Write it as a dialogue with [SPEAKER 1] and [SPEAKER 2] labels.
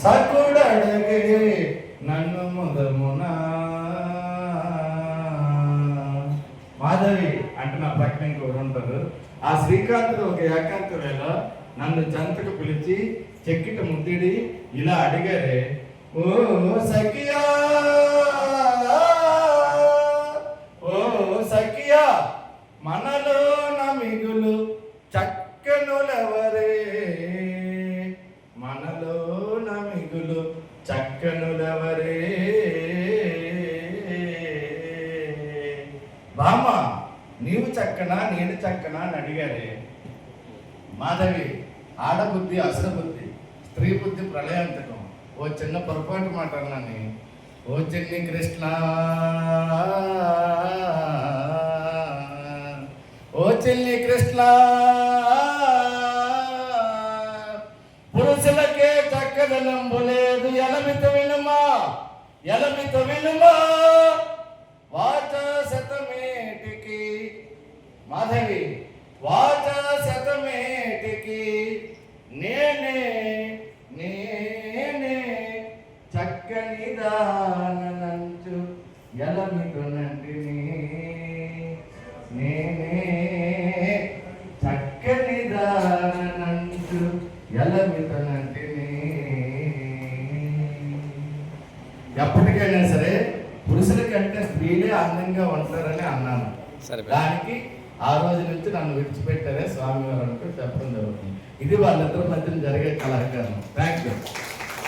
[SPEAKER 1] సకుడడగే నన్ను ముదమునా. మాధవి అంటే నా పక్కన ఇంకొకరు ఉంటారు. ఆ శ్రీకాంత్ ఒక ఏకాంత వేళ నన్ను జంతకు పిలిచి చెక్కిట ముద్దిడి ఇలా అడిగారే, ఓ సఖియా, ఓ సఖియా, మనలో నమిగులు చక్కనులెవరే, మనలో నమిగులు చక్కనులెవరే. బామ్మ నీవు చక్కనా నేను చక్కనా అని అడిగారే. మాధవి ఆడబుద్ధి అసరబుద్ధి, స్త్రీ బుద్ధి ప్రళయాంతకం. ఓ చిన్న పొరపాటు మాట అన్నాని. ఓ చిన్ని కృష్ణ, ఓ చిన్ని కృష్ణ, పురుషులకే చక్కదనంబు లేదు, ఎలమిత వినుమా, ఎలమిత వినుమా. వాచ శతమేటికి, మాధవి వాచ శతమేటికి, నేనే నేనే చక్కని దానంచు ఎలమితునంటిని, నేనే చక్కని దానంచు ఎలమితునంటిని. ఎప్పటికైనా సరే పురుషుల కంటే స్త్రీలే అందంగా ఉంటారని అన్నాను. దానికి ఆ రోజు నుంచి నన్ను విడిచిపెట్టారే స్వామివారు అంటూ చెప్పడం జరుగుతుంది. ఇది వాళ్ళిద్దరి మధ్యన జరిగే కలహకారం. Thank you.